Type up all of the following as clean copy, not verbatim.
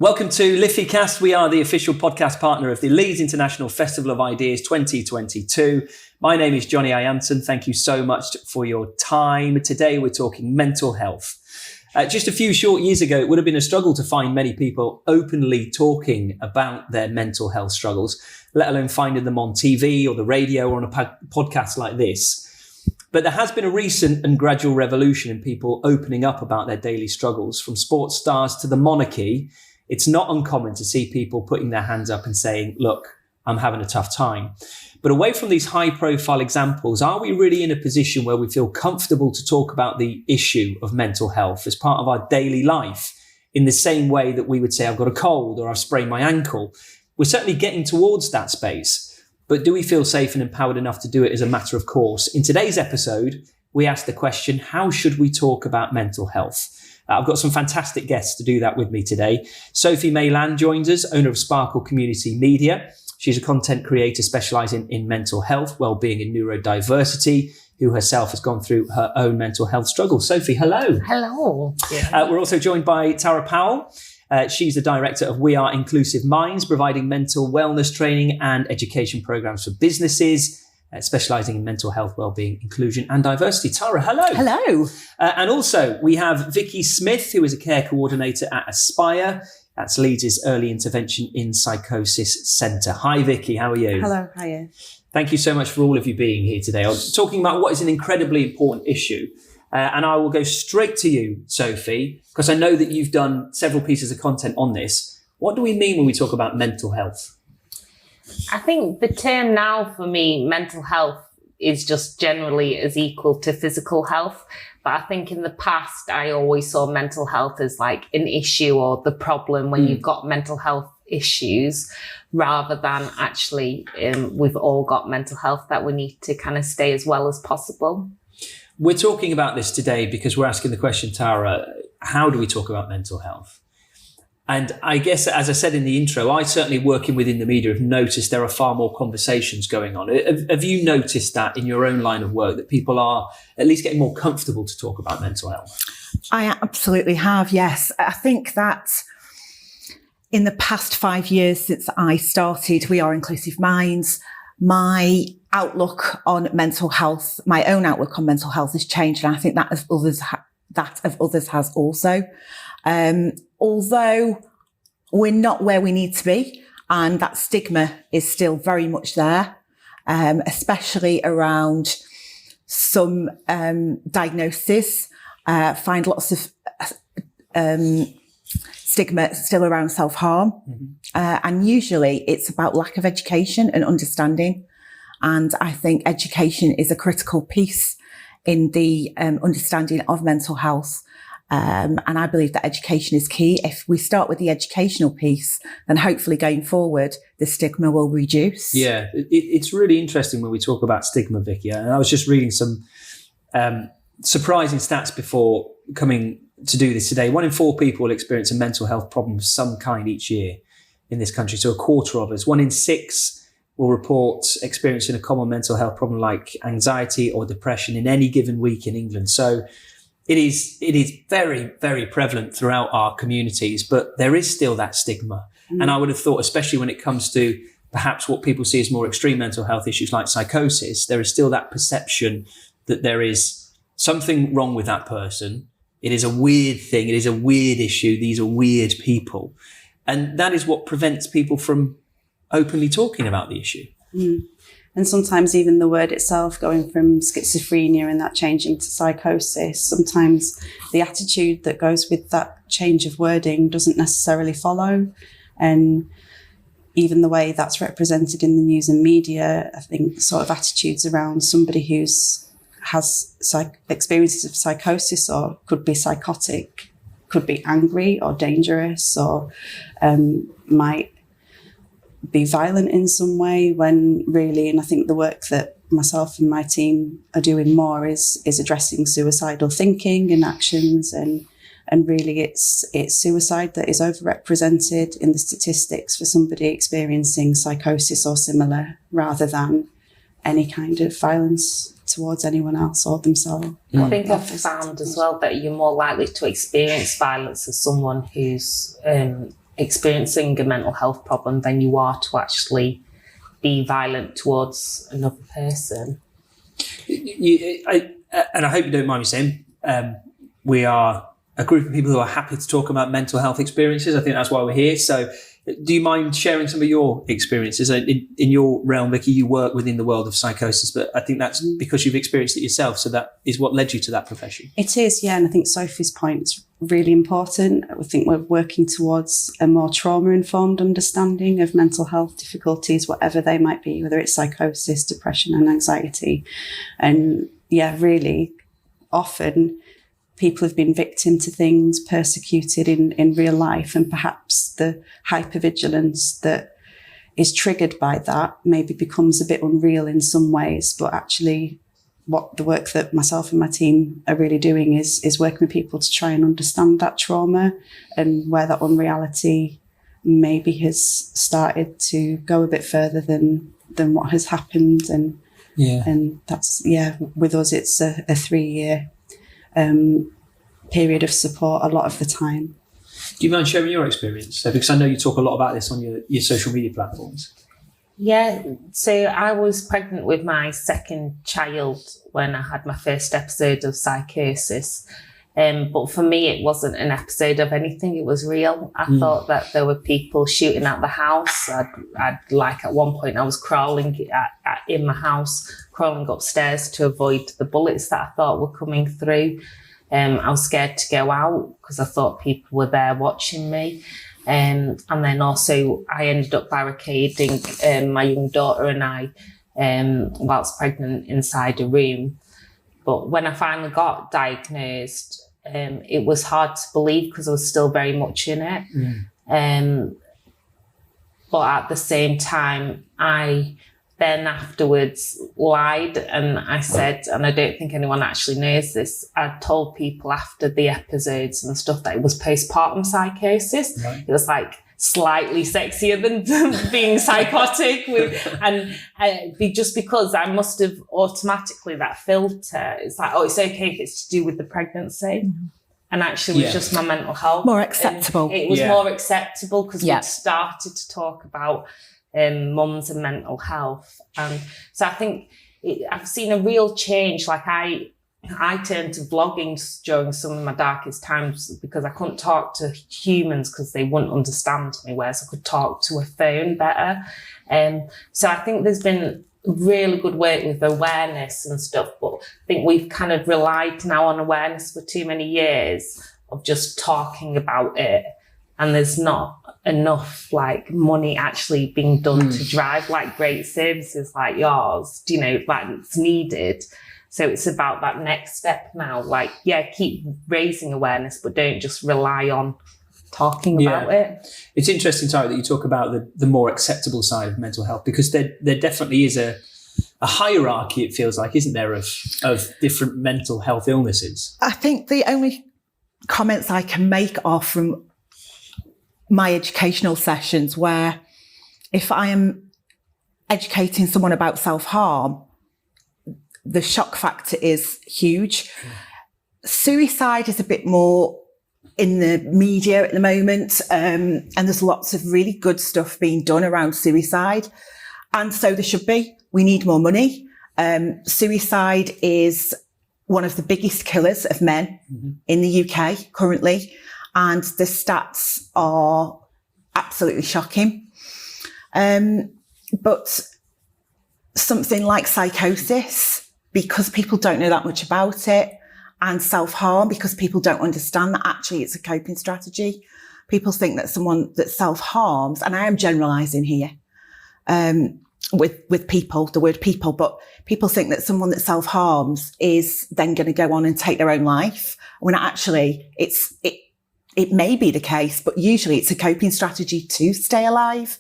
Welcome to Lificast. We are the official podcast partner of the Leeds International Festival of Ideas 2022. My name is Johnny Ianton. Thank you so much for your time. Today we're talking mental health. Just a few short years ago, it would have been a struggle to find many people openly talking about their mental health struggles, let alone finding them on TV or the radio or on a podcast like this. But there has been a recent and gradual revolution in people opening up about their daily struggles. From sports stars to the monarchy, it's not uncommon to see people putting their hands up and saying, look, I'm having a tough time. But away from these high profile examples, are we really in a position where we feel comfortable to talk about the issue of mental health as part of our daily life in the same way that we would say, I've got a cold or I've sprained my ankle? We're certainly getting towards that space. But do we feel safe and empowered enough to do it as a matter of course? In today's episode, we ask the question, how should we talk about mental health? I've got some fantastic guests to do that with me today. Sophie joins us, owner of Sparkle Community Media. She's a content creator specialising in mental health, wellbeing and neurodiversity, who herself has gone through her own mental health struggles. Sophie, hello. Hello. We're also joined by Tara Powell. She's the director of We Are Inclusive Minds, providing mental wellness training and education programs for businesses, specialising in mental health, wellbeing, inclusion and diversity. Tara, hello. Hello. And also we have Vicky Smith, who is a care coordinator at Aspire. That's Leeds' Early Intervention in Psychosis Centre. Hi, Vicky. How are you? Hello. Hiya. Thank you so much for all of you being here today. I'm talking about what is an incredibly important issue. And I will go straight to you, Sophie, because I know that you've done several pieces of content on this. What do we mean when we talk about mental health? I think the term now for me, mental health, is just generally as equal to physical health. But I think in the past, I always saw mental health as like an issue or the problem when you've got mental health issues, rather than actually we've all got mental health that we need to kind of stay as well as possible. We're talking about this today because we're asking the question, Tara, how do we talk about mental health? And I guess, as I said in the intro, I certainly working within the media have noticed there are far more conversations going on. Have you noticed that in your own line of work, that people are at least getting more comfortable to talk about mental health? I absolutely have, yes. I think that in the past 5 years since I started We Are Inclusive Minds, my outlook on mental health, my own outlook on mental health has changed. And I think that of others has also. Although we're not where we need to be, and that stigma is still very much there, especially around some diagnoses. Find lots of stigma still around self-harm. Mm-hmm. And usually it's about lack of education and understanding. And I think education is a critical piece in the understanding of mental health. And I believe that education is key. If we start with the educational piece, then hopefully going forward, the stigma will reduce. Yeah, it's really interesting when we talk about stigma, Vicky. And I was just reading some surprising stats before coming to do this today. 1 in 4 people will experience a mental health problem of some kind each year in this country. So a quarter of us. 1 in 6 will report experiencing a common mental health problem like anxiety or depression in any given week in England. So it is very, very prevalent throughout our communities, but there is still that stigma. And I would have thought, especially when it comes to perhaps what people see as more extreme mental health issues like psychosis, there is still that perception that there is something wrong with that person. It is a weird thing. It is a weird issue. These are weird people. And that is what prevents people from openly talking about the issue. And sometimes even the word itself, going from schizophrenia and that changing to psychosis, sometimes the attitude that goes with that change of wording doesn't necessarily follow. And even the way that's represented in the news and media, I think sort of attitudes around somebody has experiences of psychosis or could be psychotic, could be angry or dangerous, or might be violent in some way, when really, and I think the work that myself and my team are doing more is addressing suicidal thinking and actions, and really it's suicide that is overrepresented in the statistics for somebody experiencing psychosis or similar, rather than any kind of violence towards anyone else or themselves. I think I've found as well that you're more likely to experience violence as someone who's experiencing a mental health problem than you are to actually be violent towards another person. And I hope you don't mind me saying, we are a group of people who are happy to talk about mental health experiences. I think that's why we're here. So do you mind sharing some of your experiences? In your realm, Vicky, you work within the world of psychosis, but I think that's because you've experienced it yourself. So that is what led you to that profession. It is, yeah. And I think Sophie's point is really important. I think we're working towards a more trauma-informed understanding of mental health difficulties, whatever they might be, whether it's psychosis, depression and anxiety. And yeah, really often people have been victim to things, persecuted in real life, and perhaps the hypervigilance that is triggered by that maybe becomes a bit unreal in some ways. But actually, what the work that myself and my team are really doing is working with people to try and understand that trauma and where that unreality maybe has started to go a bit further than what has happened. And that's, with us, it's a 3-year period of support a lot of the time. Do you mind sharing your experience? Because I know you talk a lot about this on your social media platforms. Yeah, so I was pregnant with my second child when I had my first episode of psychosis. But for me, it wasn't an episode of anything. It was real. I thought that there were people shooting at the house. I'd like at one point I was crawling in my house, crawling upstairs to avoid the bullets that I thought were coming through. I was scared to go out because I thought people were there watching me. And then also I ended up barricading my young daughter and I whilst pregnant inside a room. But when I finally got diagnosed, it was hard to believe because I was still very much in it. But at the same time, I then afterwards lied and I said, and I don't think anyone actually knows this, I told people after the episodes and stuff that it was postpartum psychosis. Right. It was like slightly sexier than being psychotic just because I must have automatically that filter. It's like, it's okay if it's to do with the pregnancy. And actually it was just my mental health. More acceptable. And it was more acceptable because we'd started to talk about mums and mental health. And so I think I've seen a real change. Like I turned to vlogging during some of my darkest times because I couldn't talk to humans because they wouldn't understand me, whereas I could talk to a phone better. So I think there's been really good work with awareness and stuff, but I think we've kind of relied now on awareness for too many years of just talking about it. And there's not enough like money actually being done to drive like great services like yours, like it's needed. So it's about that next step now. Like, keep raising awareness, but don't just rely on talking about it. It's interesting, Tara, that you talk about the more acceptable side of mental health, because there definitely is a hierarchy, it feels like, isn't there, of different mental health illnesses? I think the only comments I can make are from my educational sessions, where if I am educating someone about self-harm, the shock factor is huge. Suicide is a bit more in the media at the moment, and there's lots of really good stuff being done around suicide, and so there should be. We need more money. Suicide is one of the biggest killers of men in the UK currently, and the stats are absolutely shocking. But something like psychosis, because people don't know that much about it, and self-harm, because people don't understand that actually it's a coping strategy. People think that someone that self-harms, and I am generalising here with people, the word people, but people think that someone that self-harms is then going to go on and take their own life, when actually it may be the case, but usually it's a coping strategy to stay alive.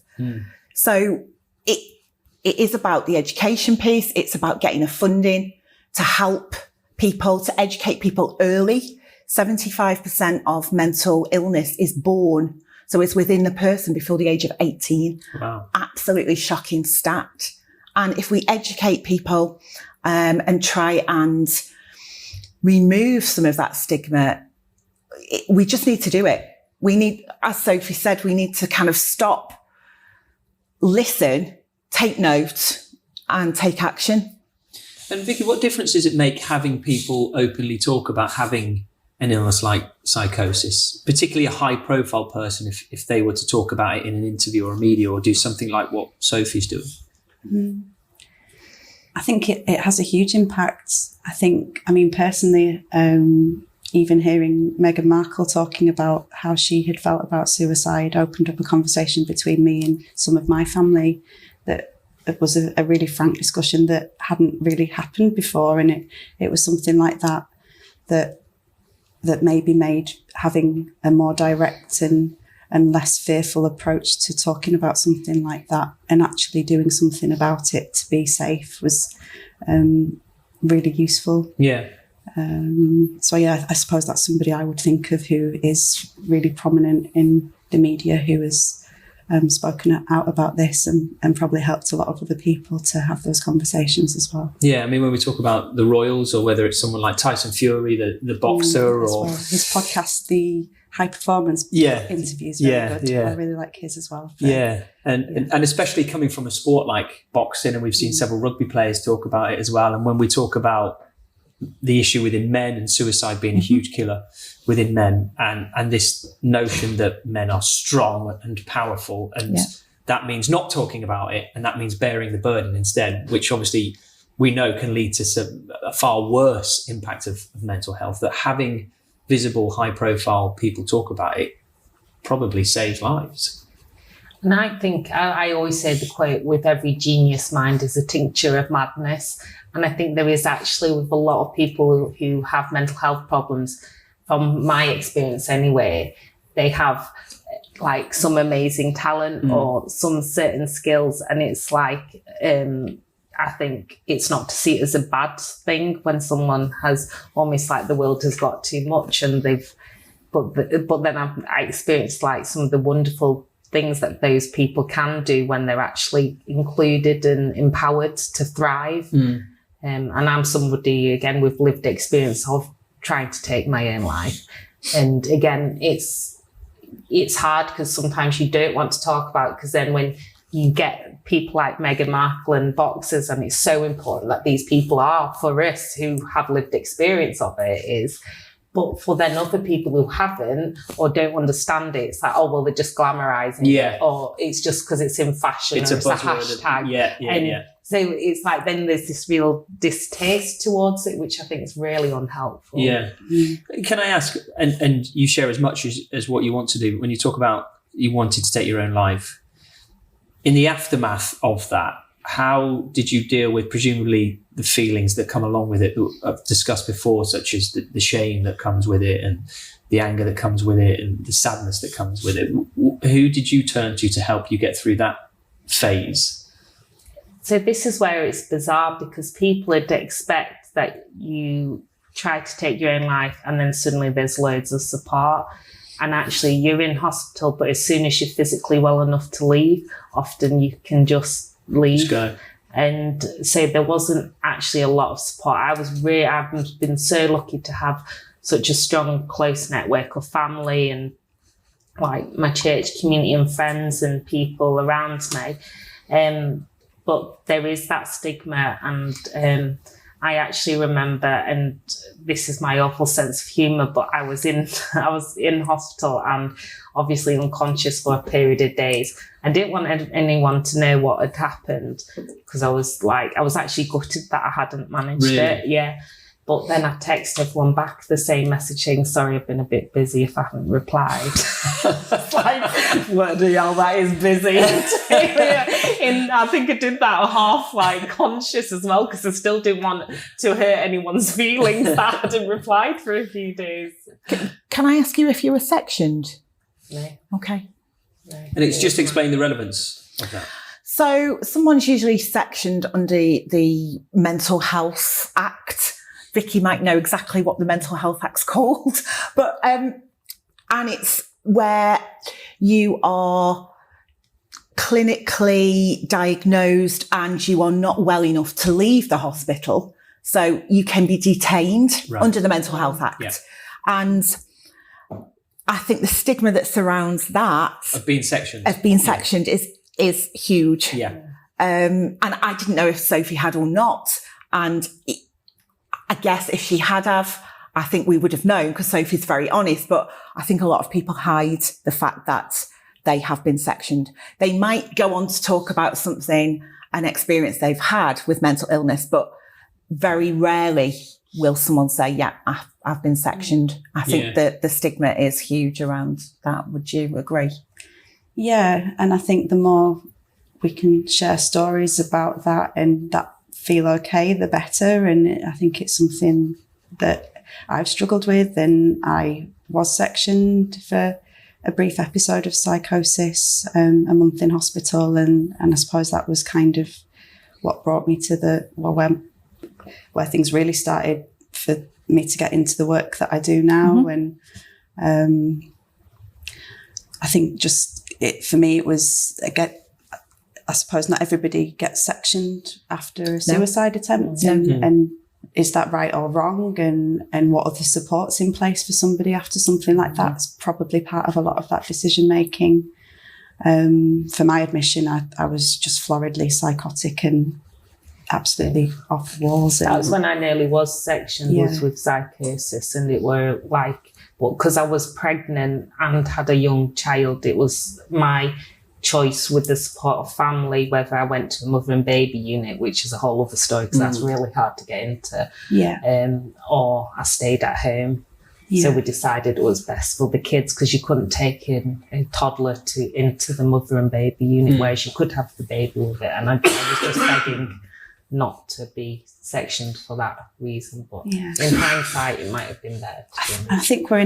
So it is about the education piece. It's about getting the funding to help people, to educate people early. 75% of mental illness is born, so it's within the person before the age of 18. Wow. Absolutely shocking stat. And if we educate people and try and remove some of that stigma, we just need to do it. we need, as Sophie said, we need to kind of stop, listen, take note and take action. And Vicky, what difference does it make having people openly talk about having an illness like psychosis, particularly a high profile person, if they were to talk about it in an interview or media or do something like what Sophie's doing? I think it has a huge impact. I mean, personally, even hearing Meghan Markle talking about how she had felt about suicide opened up a conversation between me and some of my family that it was a really frank discussion that hadn't really happened before. And it was something like that maybe made having a more direct and less fearful approach to talking about something like that and actually doing something about it to be safe was really useful. Yeah. So yeah, I suppose that's somebody I would think of who is really prominent in the media, who has spoken out about this and probably helped a lot of other people to have those conversations as well. Yeah, I mean, when we talk about the royals, or whether it's someone like Tyson Fury, the boxer, or well. His podcast, the High Performance interviews, very good. I really like his as well. And especially coming from a sport like boxing, and we've seen several rugby players talk about it as well. And when we talk about the issue within men and suicide being a huge killer within men, and this notion that men are strong and powerful, and that means not talking about it, and that means bearing the burden instead, which obviously we know can lead to a far worse impact of mental health, that having visible, high profile people talk about it probably saves lives. And I think I always say the quote, with every genius mind is a tincture of madness. And I think there is actually, with a lot of people who have mental health problems, from my experience anyway, they have like some amazing talent or some certain skills. And it's like, I think it's not to see it as a bad thing when someone has almost like the world has got too much and but then I experienced like some of the wonderful things that those people can do when they're actually included and empowered to thrive. And I'm somebody, again, with lived experience of trying to take my own life. And again, it's hard because sometimes you don't want to talk about it, because then when you get people like Meghan Markle and boxers, and it's so important that these people are, for us who have lived experience of it, but for then other people who haven't or don't understand it, it's like, oh, well, they're just glamorizing it, or it's just because it's in fashion, it's or it's a hashtag. So it's like then there's this real distaste towards it, which I think is really unhelpful. Yeah. Can I ask, and you share as much as what you want to do, when you talk about you wanted to take your own life, in the aftermath of that, how did you deal with presumably the feelings that come along with it that I've discussed before, such as the shame that comes with it and the anger that comes with it and the sadness that comes with it? Who did you turn to help you get through that phase? So this is where it's bizarre, because people would expect that you try to take your own life and then suddenly there's loads of support. And actually you're in hospital, but as soon as you're physically well enough to leave, often you can just leave. Just go. And so there wasn't actually a lot of support. I've been so lucky to have such a strong, close network of family and like my church community and friends and people around me. But there is that stigma, and I actually remember, and this is my awful sense of humour, but I was in hospital and obviously unconscious for a period of days. I didn't want anyone to know what had happened, because I was actually gutted that I hadn't managed it. Yeah. But then I texted everyone back the same message saying, sorry, I've been a bit busy if I haven't replied. Like, what the hell, that is busy. And I think I did that half like conscious as well, because I still didn't want to hurt anyone's feelings that I hadn't replied for a few days. Can I ask you if you were sectioned? No. Okay. No. And it's just explain the relevance of that. So someone's usually sectioned under the Mental Health Act. Vicky might know exactly what the Mental Health Act's called, but and it's where you are clinically diagnosed and you are not well enough to leave the hospital, so you can be detained under the Mental Health Act. Yeah. And I think the stigma that surrounds that Of being sectioned. is huge. Yeah. And I didn't know if Sophie had or not. And I guess if she had I think we would have known, because Sophie's very honest, but I think a lot of people hide the fact that they have been sectioned. They might go on to talk about an experience they've had with mental illness, but very rarely will someone say, yeah, I've been sectioned. I think that the stigma is huge around that. Would you agree? Yeah. And I think the more we can share stories about that and that feel okay, the better. And I think it's something that I've struggled with, and I was sectioned for a brief episode of psychosis, a month in hospital, and I suppose that was kind of what brought me to where things really started for me to get into the work that I do now. And I think for me it was, again, I suppose not everybody gets sectioned after a suicide attempt, and is that right or wrong? And what are the supports in place for somebody after something like that? It's probably part of a lot of that decision making. For my admission, I was just floridly psychotic and absolutely off the walls. That was when I nearly was sectioned, was with psychosis, and it were like, because I was pregnant and had a young child, it was my choice with the support of family whether I went to the mother and baby unit, which is a whole other story because that's really hard to get into, or I stayed at home. So we decided it was best for the kids, because you couldn't take in a toddler into the mother and baby unit, whereas you could have the baby with it. And I was just begging not to be sectioned for that reason, but in hindsight it might have been better. I think we're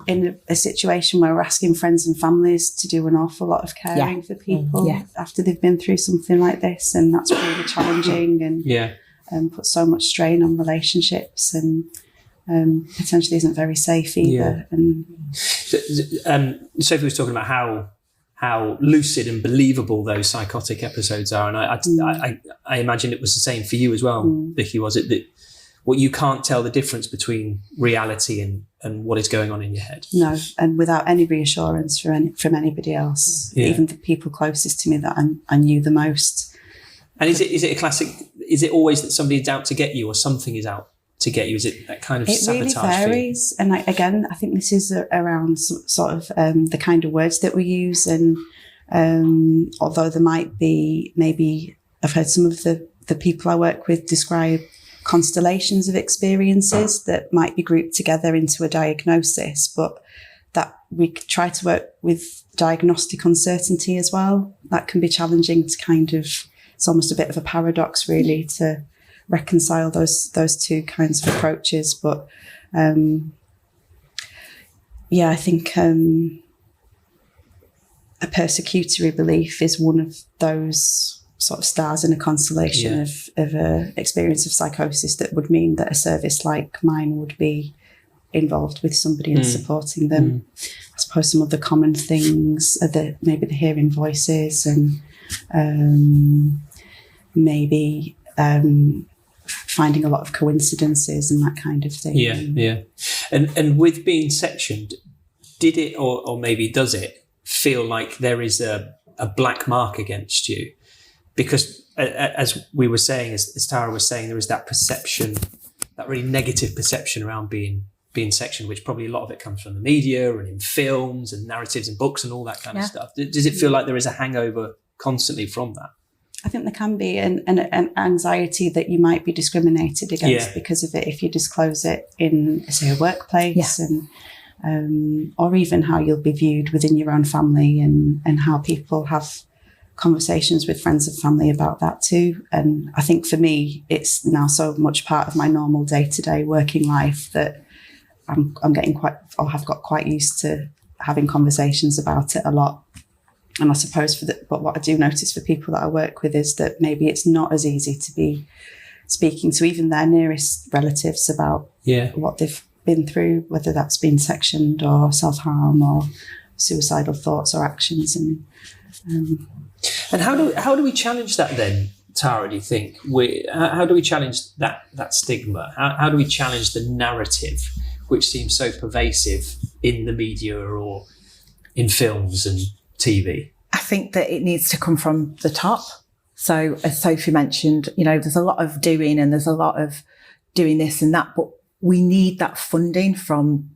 in a situation where we're asking friends and families to do an awful lot of caring for people after they've been through something like this, and that's really challenging and puts so much strain on relationships, and potentially isn't very safe either. And Sophie was talking about how lucid and believable those psychotic episodes are. And I imagine it was the same for you as well, Vicky, was it? That you can't tell the difference between reality and what is going on in your head. No, and without any reassurance from anybody else, even the people closest to me that I knew the most. And is it a classic, is it always that somebody is out to get you, or something is out to get you? Is it that kind of sabotage? It really varies. And I think this is around sort of the kind of words that we use. And although there might be, maybe I've heard some of the people I work with describe constellations of experiences that might be grouped together into a diagnosis, but that we try to work with diagnostic uncertainty as well. That can be challenging to kind of, it's almost a bit of a paradox really to reconcile those two kinds of approaches. But I think a persecutory belief is one of those sort of stars in a constellation of an experience of psychosis that would mean that a service like mine would be involved with somebody and supporting them. I suppose some of the common things are maybe the hearing voices, and maybe finding a lot of coincidences and that kind of thing. And with being sectioned, did it or maybe does it feel like there is a black mark against you? Because as we were saying, as Tara was saying, there is that perception, that really negative perception around being sectioned, which probably a lot of it comes from the media and in films and narratives and books and all that kind of stuff. Does it feel like there is a hangover constantly from that? I think there can be an anxiety that you might be discriminated against because of it if you disclose it in, say, a workplace, and or even how you'll be viewed within your own family, and how people have conversations with friends and family about that too. And I think for me, it's now so much part of my normal day-to-day working life that I'm getting have got quite used to having conversations about it a lot. And I suppose but what I do notice for people that I work with is that maybe it's not as easy to be speaking to even their nearest relatives about what they've been through, whether that's been sectioned or self-harm or suicidal thoughts or actions. And how do we challenge that then, Tara, do you think? How do we challenge that stigma? How do we challenge the narrative which seems so pervasive in the media or in films and TV? I think that it needs to come from the top. So as Sophie mentioned, there's a lot of doing and there's a lot of doing this and that, but we need that funding from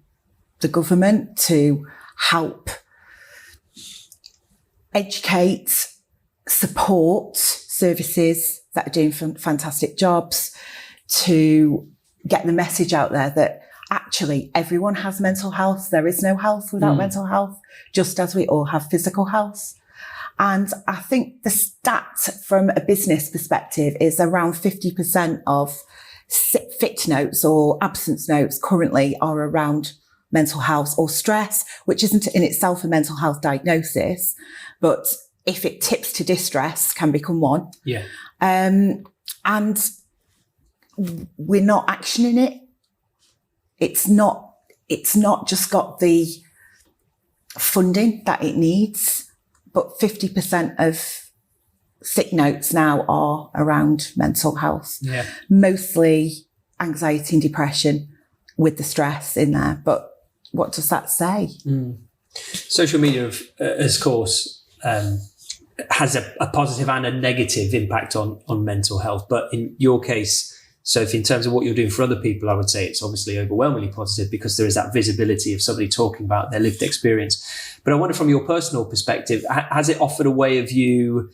the government to help educate, support services that are doing fantastic jobs, to get the message out there that actually everyone has mental health. There is no health without mental health, just as we all have physical health. And I think the stat from a business perspective is around 50% of fit notes or absence notes currently are around mental health or stress, which isn't in itself a mental health diagnosis, but if it tips to distress, can become one. Yeah. And we're not actioning it. It's not just got the funding that it needs. But 50% of sick notes now are around mental health, mostly anxiety and depression with the stress in there. But what does that say? Social media, of course, has a positive and a negative impact on mental health. But in your case, Sophie, in terms of what you're doing for other people, I would say it's obviously overwhelmingly positive because there is that visibility of somebody talking about their lived experience. But I wonder, from your personal perspective, has it offered a way of you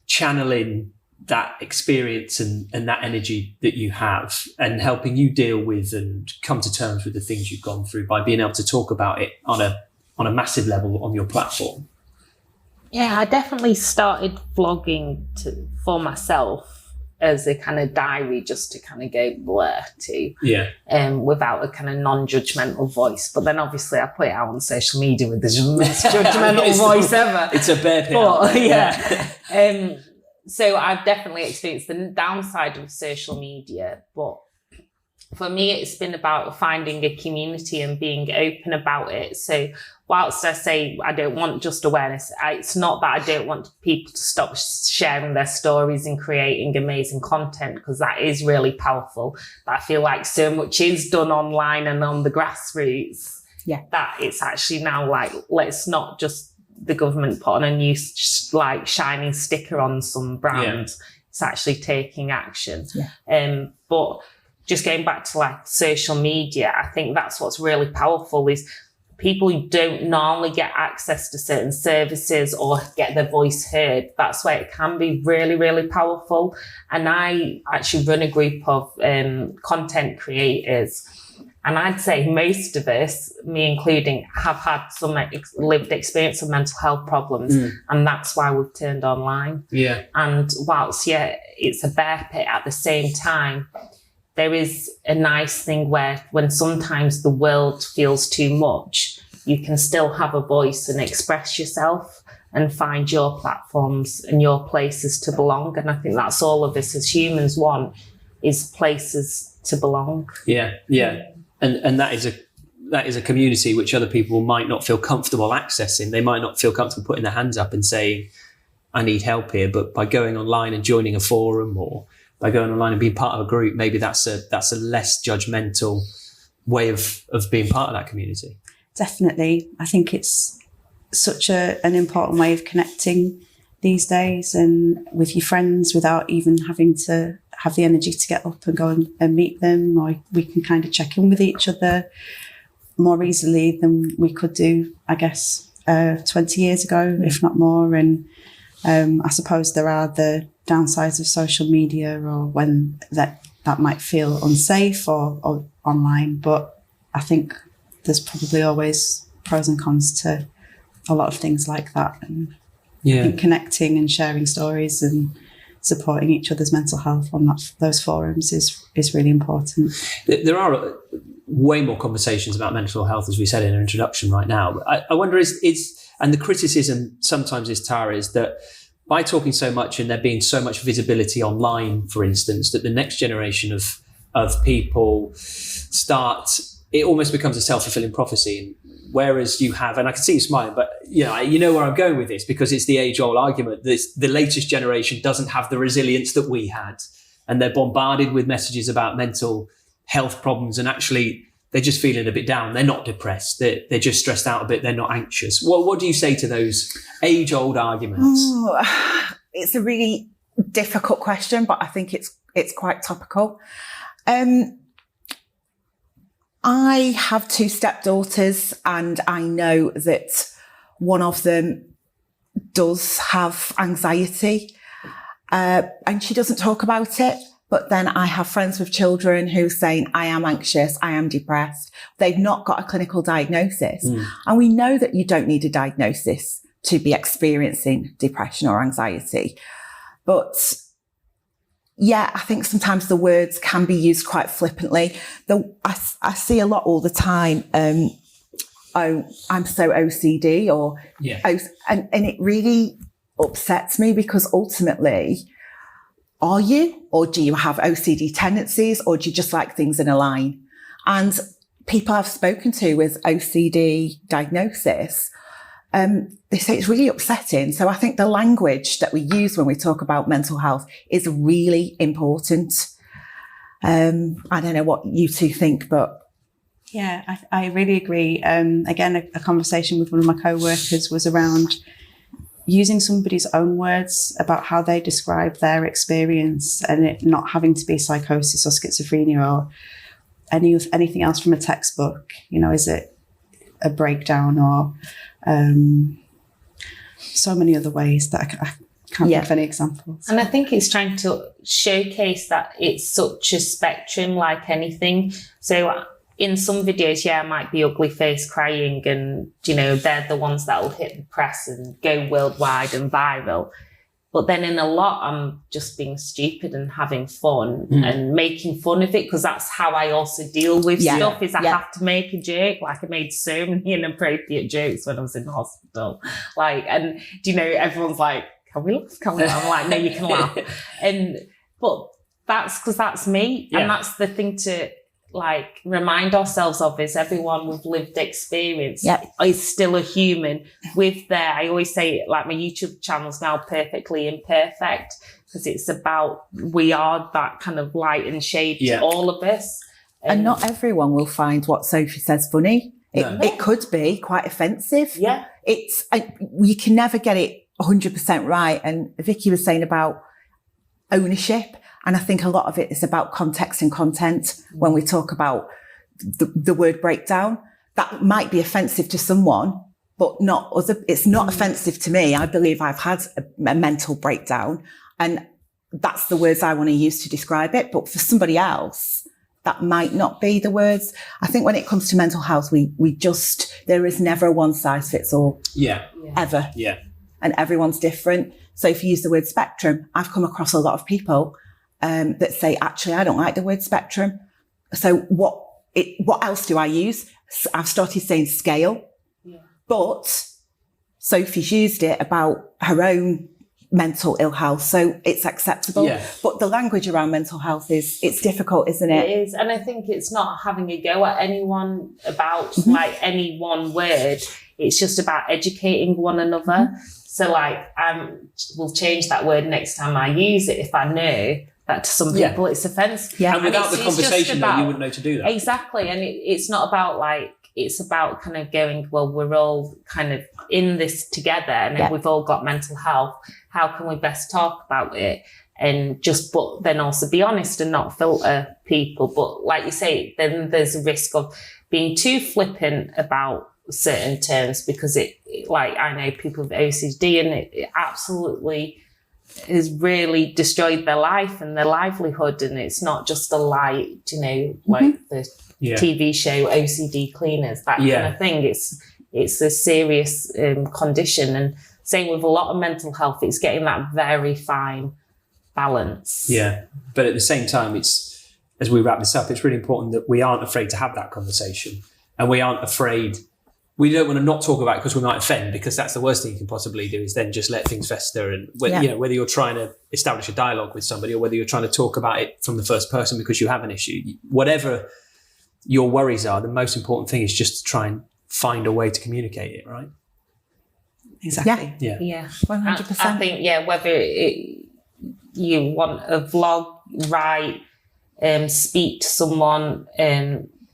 channeling that experience and that energy that you have and helping you deal with and come to terms with the things you've gone through by being able to talk about it on a massive level on your platform? Yeah, I definitely started vlogging for myself as a kind of diary, just to kind of go blur to, without a kind of non-judgmental voice. But then obviously I put it out on social media with the most judgmental voice ever. It's a bear pit. But, so I've definitely experienced the downside of social media, but for me, it's been about finding a community and being open about it. So whilst I say I don't want just awareness, it's not that I don't want people to stop sharing their stories and creating amazing content, because that is really powerful. But I feel like so much is done online and on the grassroots that it's actually now like, let's not just the government put on a new like shiny sticker on some brand. It's actually taking action. But just going back to like social media, I think that's what's really powerful is people who don't normally get access to certain services or get their voice heard. That's where it can be really, really powerful. And I actually run a group of content creators. And I'd say most of us, me including, have had some lived experience of mental health problems. And that's why we've turned online. And whilst, it's a bear pit, at the same time, there is a nice thing where when sometimes the world feels too much, you can still have a voice and express yourself and find your platforms and your places to belong. And I think that's all of us as humans want, is places to belong. And that is a community which other people might not feel comfortable accessing. They might not feel comfortable putting their hands up and saying, I need help here. But by going online and joining a forum, or by going online and being part of a group, maybe that's a less judgmental way of being part of that community. Definitely. I think it's such an important way of connecting these days, and with your friends without even having to have the energy to get up and go and meet them, or we can kind of check in with each other more easily than we could do, I guess, 20 years ago, if not more. And I suppose there are the downsides of social media, or when that might feel unsafe or online, but I think there's probably always pros and cons to a lot of things like that. And I think connecting and sharing stories and supporting each other's mental health on those forums is really important. There are way more conversations about mental health, as we said in our introduction right now. I wonder and the criticism sometimes is, Tara, is that by talking so much and there being so much visibility online, for instance, that the next generation of people it almost becomes a self-fulfilling prophecy. Whereas you have, and I can see you smiling, but you know where I'm going with this, because it's the age-old argument that the latest generation doesn't have the resilience that we had, and they're bombarded with messages about mental health problems, and actually they're just feeling a bit down. They're not depressed. They're just stressed out a bit. They're not anxious. What do you say to those age-old arguments? Oh, it's a really difficult question, but I think it's quite topical. I have 2 stepdaughters, and I know that one of them does have anxiety, and she doesn't talk about it. But then I have friends with children who are saying, I am anxious, I am depressed. They've not got a clinical diagnosis. And we know that you don't need a diagnosis to be experiencing depression or anxiety. But yeah, I think sometimes the words can be used quite flippantly. I see a lot all the time, oh, I'm so OCD, or, and it really upsets me, because ultimately, are you, or do you have OCD tendencies, or do you just like things in a line? And people I've spoken to with OCD diagnosis, they say it's really upsetting. So I think the language that we use when we talk about mental health is really important. I don't know what you two think, but. Yeah, I really agree. Again, a conversation with one of my co-workers was around using somebody's own words about how they describe their experience, and it not having to be psychosis or schizophrenia or anything else from a textbook. You know, is it a breakdown, or so many other ways that I can't think of any examples. And I think it's trying to showcase that it's such a spectrum, like anything. So in some videos, I might be ugly face crying, and, you know, they're the ones that will hit the press and go worldwide and viral. But then in a lot, I'm just being stupid and having fun and making fun of it, because that's how I also deal with stuff, is I have to make a joke. Like, I made so many inappropriate jokes when I was in hospital. Like, and, you know, everyone's like, can we laugh? Can we laugh? I'm like, no, you can laugh. But that's because that's me. Yeah. And that's the thing to, like, remind ourselves of, is everyone with lived experience is still a human with their, I always say, like, my YouTube channel's now perfectly imperfect, because it's about, we are that kind of light and shade to all of us. And not everyone will find what Sophie says funny. It could be quite offensive. Yeah. You can never get it 100% right. And Vicky was saying about ownership. And I think a lot of it is about context and content. When we talk about the word breakdown, that might be offensive to someone, but not other. It's not offensive to me. I believe I've had a mental breakdown, and that's the words I want to use to describe it. But for somebody else, that might not be the words. I think when it comes to mental health, there is never a one size fits all. Ever. Yeah. And everyone's different. So if you use the word spectrum, I've come across a lot of people that say, actually, I don't like the word spectrum. So what else do I use? I've started saying scale, but Sophie's used it about her own mental ill health, so it's acceptable. Yeah. But the language around mental health it's difficult, isn't it? It is, and I think it's not having a go at anyone about like any one word. It's just about educating one another. So like, we'll change that word next time I use it if I know that to some people it's offensive. Yeah. And without the conversation, you wouldn't know to do that. Exactly. And it's not about like, it's about kind of going, well, we're all kind of in this together, and we've all got mental health. How can we best talk about it? And but then also be honest and not filter people. But like you say, then there's a risk of being too flippant about certain terms, because like, I know people with OCD, and it absolutely has really destroyed their life and their livelihood. And it's not just a light, like the TV show OCD Cleaners, that kind of thing. It's a serious condition. And same with a lot of mental health, it's getting that very fine balance. Yeah. But at the same time, it's, as we wrap this up, it's really important that we aren't afraid to have that conversation, and we aren't afraid. We don't want to not talk about it because we might offend, because that's the worst thing you can possibly do, is then just let things fester. And whether you're trying to establish a dialogue with somebody, or whether you're trying to talk about it from the first person because you have an issue, whatever your worries are, the most important thing is just to try and find a way to communicate it, right? Exactly. Yeah. 100%. I think, whether you want a vlog, write, speak to someone,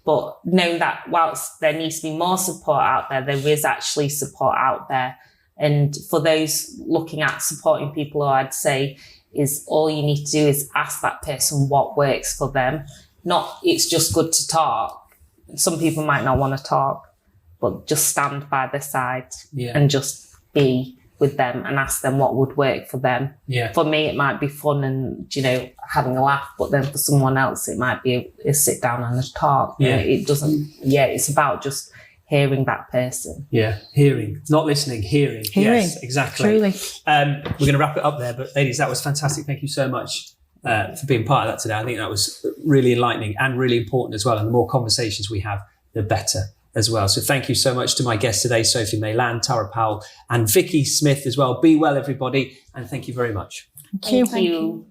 But know that whilst there needs to be more support out there, there is actually support out there. And for those looking at supporting people, I'd say is all you need to do is ask that person what works for them. Not it's just good to talk. Some people might not want to talk, but just stand by their side and just be with them and ask them what would work for them. Yeah. For me, it might be fun and, having a laugh, but then for someone else, it might be a sit down and a talk. Yeah. It's about just hearing that person. Yeah, hearing, not listening, hearing. Yes, exactly. Truly. We're going to wrap it up there, but ladies, that was fantastic. Thank you so much for being part of that today. I think that was really enlightening and really important as well. And the more conversations we have, the better as well. So thank you so much to my guests today, Sophie Mayland, Tara Powell, and Vicky Smith as well. Be well, everybody, and thank you very much. Thank you.